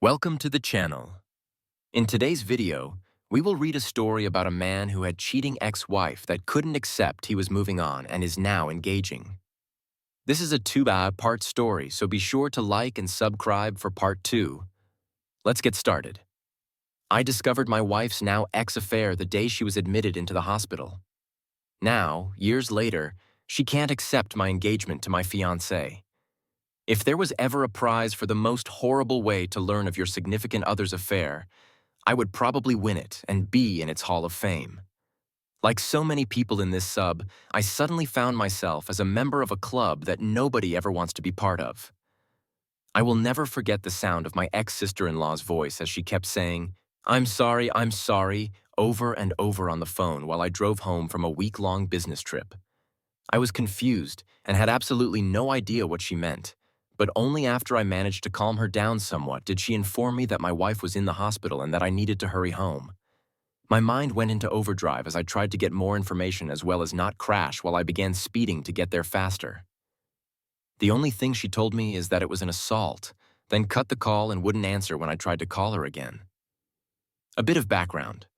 Welcome to the channel. In today's video, we will read a story about a man who had cheating ex-wife that couldn't accept he was moving on and is now engaging. This is a two-part story, so be sure to like and subscribe for part 2. Let's get started. I discovered my wife's now ex-affair the day she was admitted into the hospital. Now, years later, she can't accept my engagement to my fiancé. If there was ever a prize for the most horrible way to learn of your significant other's affair, I would probably win it and be in its Hall of Fame. Like so many people in this sub, I suddenly found myself as a member of a club that nobody ever wants to be part of. I will never forget the sound of my ex-sister-in-law's voice as she kept saying, I'm sorry, over and over on the phone while I drove home from a week-long business trip. I was confused and had absolutely no idea what she meant. But only after I managed to calm her down somewhat did she inform me that my wife was in the hospital and that I needed to hurry home. My mind went into overdrive as I tried to get more information as well as not crash while I began speeding to get there faster. The only thing she told me is that it was an assault, then cut the call and wouldn't answer when I tried to call her again. A bit of background.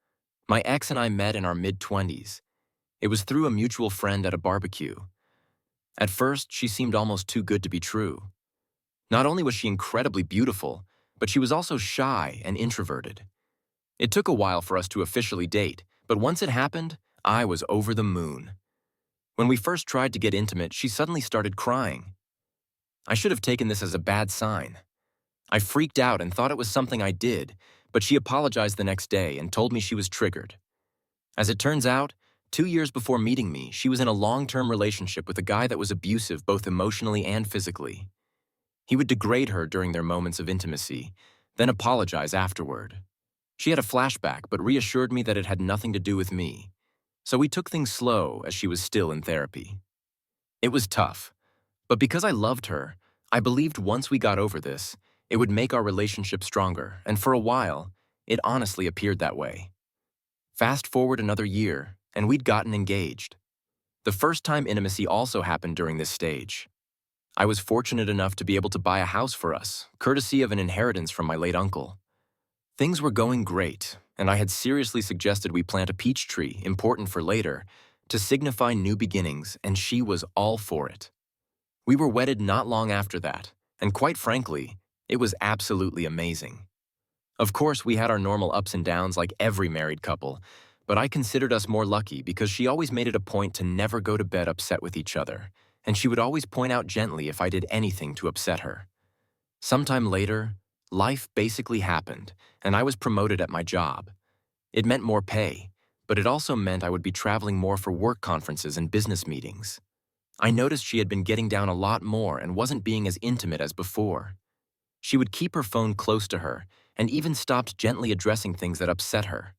My ex and I met in our mid-20s. It was through a mutual friend at a barbecue. At first, she seemed almost too good to be true. Not only was she incredibly beautiful, but she was also shy and introverted. It took a while for us to officially date, but once it happened, I was over the moon. When we first tried to get intimate, she suddenly started crying. I should have taken this as a bad sign. I freaked out and thought it was something I did, but she apologized the next day and told me she was triggered. As it turns out, 2 years before meeting me, she was in a long-term relationship with a guy that was abusive both emotionally and physically. He would degrade her during their moments of intimacy, then apologize afterward. She had a flashback but reassured me that it had nothing to do with me. So we took things slow as she was still in therapy. It was tough, but because I loved her, I believed once we got over this, it would make our relationship stronger, and for a while, it honestly appeared that way. Fast forward another year, and we'd gotten engaged. The first time intimacy also happened during this stage. I was fortunate enough to be able to buy a house for us, courtesy of an inheritance from my late uncle. Things were going great, and I had seriously suggested we plant a peach tree, important for later, to signify new beginnings, and she was all for it. We were wedded not long after that, and quite frankly, it was absolutely amazing. Of course, we had our normal ups and downs like every married couple, but I considered us more lucky because she always made it a point to never go to bed upset with each other, and she would always point out gently if I did anything to upset her. Sometime later, life basically happened, and I was promoted at my job. It meant more pay, but it also meant I would be traveling more for work conferences and business meetings. I noticed she had been getting down a lot more and wasn't being as intimate as before. She would keep her phone close to her and even stopped gently addressing things that upset her.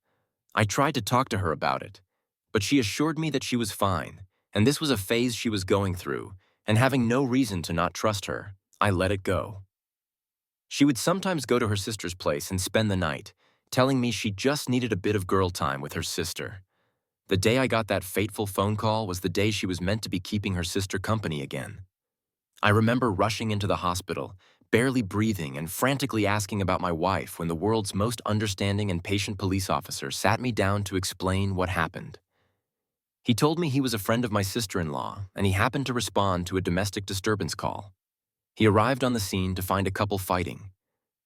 I tried to talk to her about it, but she assured me that she was fine, and this was a phase she was going through, and having no reason to not trust her, I let it go. She would sometimes go to her sister's place and spend the night, telling me she just needed a bit of girl time with her sister. The day I got that fateful phone call was the day she was meant to be keeping her sister company again. I remember rushing into the hospital, barely breathing and frantically asking about my wife when the world's most understanding and patient police officer sat me down to explain what happened. He told me he was a friend of my sister-in-law, and he happened to respond to a domestic disturbance call. He arrived on the scene to find a couple fighting.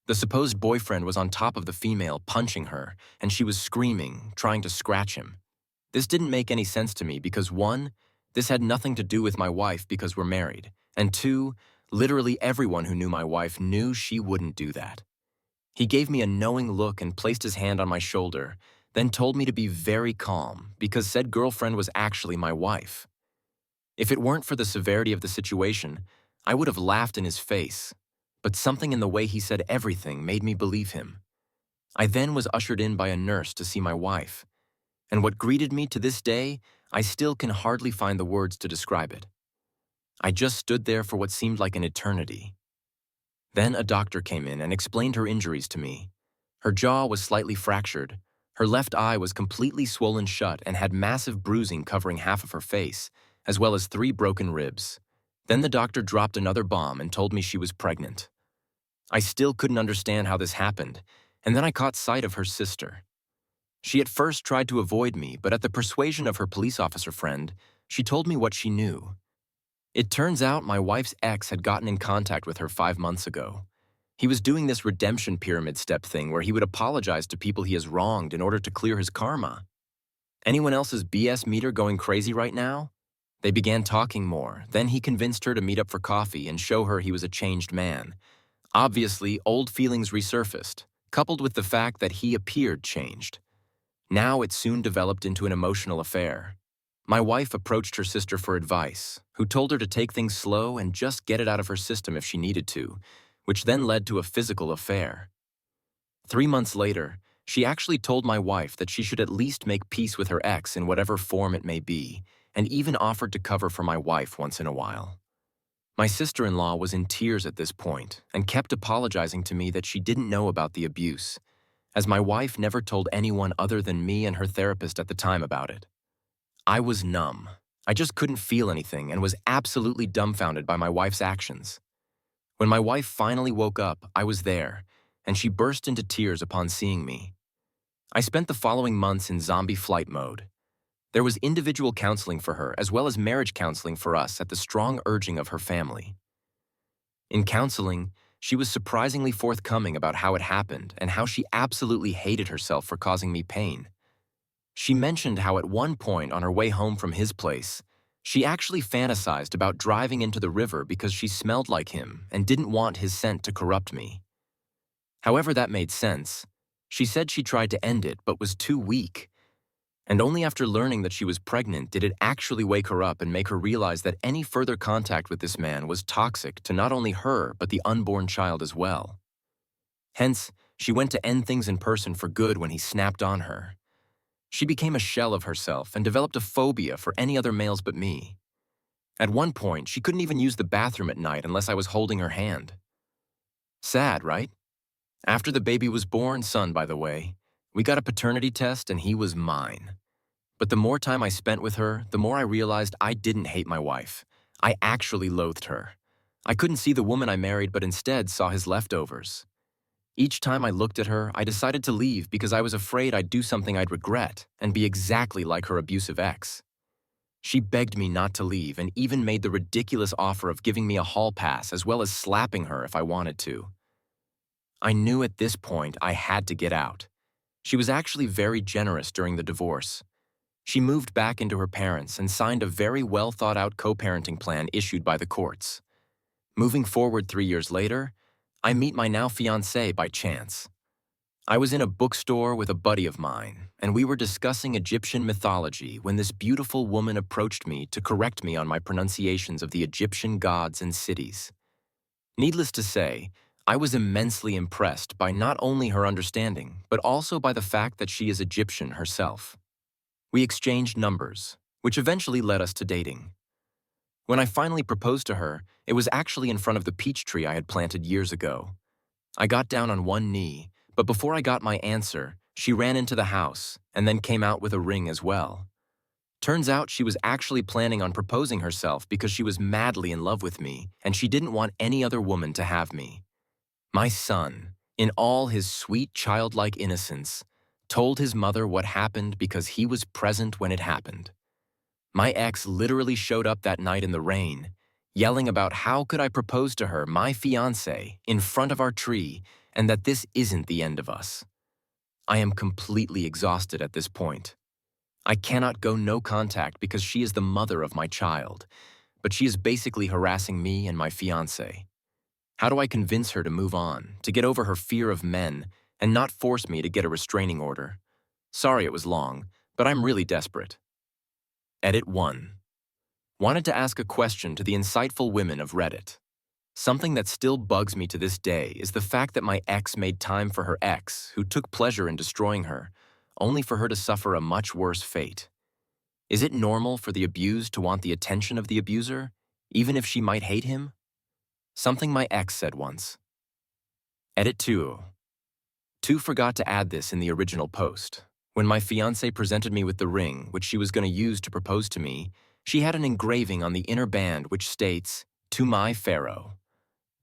The supposed boyfriend was on top of the female, punching her, and she was screaming, trying to scratch him. This didn't make any sense to me because 1, this had nothing to do with my wife because we're married, and 2, literally everyone who knew my wife knew she wouldn't do that. He gave me a knowing look and placed his hand on my shoulder, then told me to be very calm because said girlfriend was actually my wife. If it weren't for the severity of the situation, I would have laughed in his face, but something in the way he said everything made me believe him. I then was ushered in by a nurse to see my wife, and what greeted me to this day, I still can hardly find the words to describe it. I just stood there for what seemed like an eternity. Then a doctor came in and explained her injuries to me. Her jaw was slightly fractured, her left eye was completely swollen shut and had massive bruising covering half of her face, as well as 3 broken ribs. Then the doctor dropped another bomb and told me she was pregnant. I still couldn't understand how this happened, and then I caught sight of her sister. She at first tried to avoid me, but at the persuasion of her police officer friend, she told me what she knew. It turns out my wife's ex had gotten in contact with her 5 months ago. He was doing this redemption pyramid step thing where he would apologize to people he has wronged in order to clear his karma. Anyone else's BS meter going crazy right now? They began talking more, then he convinced her to meet up for coffee and show her he was a changed man. Obviously, old feelings resurfaced, coupled with the fact that he appeared changed. Now it soon developed into an emotional affair. My wife approached her sister for advice, who told her to take things slow and just get it out of her system if she needed to, which then led to a physical affair. 3 months later, she actually told my wife that she should at least make peace with her ex in whatever form it may be, and even offered to cover for my wife once in a while. My sister-in-law was in tears at this point and kept apologizing to me that she didn't know about the abuse, as my wife never told anyone other than me and her therapist at the time about it. I was numb. I just couldn't feel anything and was absolutely dumbfounded by my wife's actions. When my wife finally woke up, I was there, and she burst into tears upon seeing me. I spent the following months in zombie flight mode. There was individual counseling for her as well as marriage counseling for us at the strong urging of her family. In counseling, she was surprisingly forthcoming about how it happened and how she absolutely hated herself for causing me pain. She mentioned how at one point on her way home from his place, she actually fantasized about driving into the river because she smelled like him and didn't want his scent to corrupt me. However that made sense, she said she tried to end it but was too weak. And only after learning that she was pregnant did it actually wake her up and make her realize that any further contact with this man was toxic to not only her but the unborn child as well. Hence, she went to end things in person for good when he snapped on her. She became a shell of herself and developed a phobia for any other males but me. At one point, she couldn't even use the bathroom at night unless I was holding her hand. Sad, right? After the baby was born, son, by the way, we got a paternity test and he was mine. But the more time I spent with her, the more I realized I didn't hate my wife. I actually loathed her. I couldn't see the woman I married but instead saw his leftovers. Each time I looked at her, I decided to leave because I was afraid I'd do something I'd regret and be exactly like her abusive ex. She begged me not to leave and even made the ridiculous offer of giving me a hall pass as well as slapping her if I wanted to. I knew at this point I had to get out. She was actually very generous during the divorce. She moved back into her parents and signed a very well-thought-out co-parenting plan issued by the courts. Moving forward 3 years later, I meet my now fiancé by chance. I was in a bookstore with a buddy of mine, and we were discussing Egyptian mythology when this beautiful woman approached me to correct me on my pronunciations of the Egyptian gods and cities. Needless to say, I was immensely impressed by not only her understanding, but also by the fact that she is Egyptian herself. We exchanged numbers, which eventually led us to dating. When I finally proposed to her, it was actually in front of the peach tree I had planted years ago. I got down on one knee, but before I got my answer, she ran into the house and then came out with a ring as well. Turns out she was actually planning on proposing herself because she was madly in love with me and she didn't want any other woman to have me. My son, in all his sweet childlike innocence, told his mother what happened because he was present when it happened. My ex literally showed up that night in the rain, yelling about how could I propose to her, my fiancé, in front of our tree, and that this isn't the end of us. I am completely exhausted at this point. I cannot go no contact because she is the mother of my child, but she is basically harassing me and my fiancé. How do I convince her to move on, to get over her fear of men, and not force me to get a restraining order? Sorry it was long, but I'm really desperate. Edit 1. Wanted to ask a question to the insightful women of Reddit. Something that still bugs me to this day is the fact that my ex made time for her ex, who took pleasure in destroying her, only for her to suffer a much worse fate. Is it normal for the abused to want the attention of the abuser, even if she might hate him? Something my ex said once. Edit 2. 2 forgot to add this in the original post. When my fiancé presented me with the ring, which she was going to use to propose to me, she had an engraving on the inner band which states, "To my Pharaoh."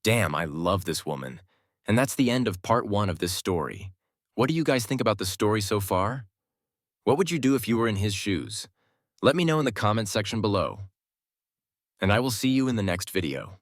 Damn, I love this woman. And that's the end of part 1 of this story. What do you guys think about the story so far? What would you do if you were in his shoes? Let me know in the comments section below. And I will see you in the next video.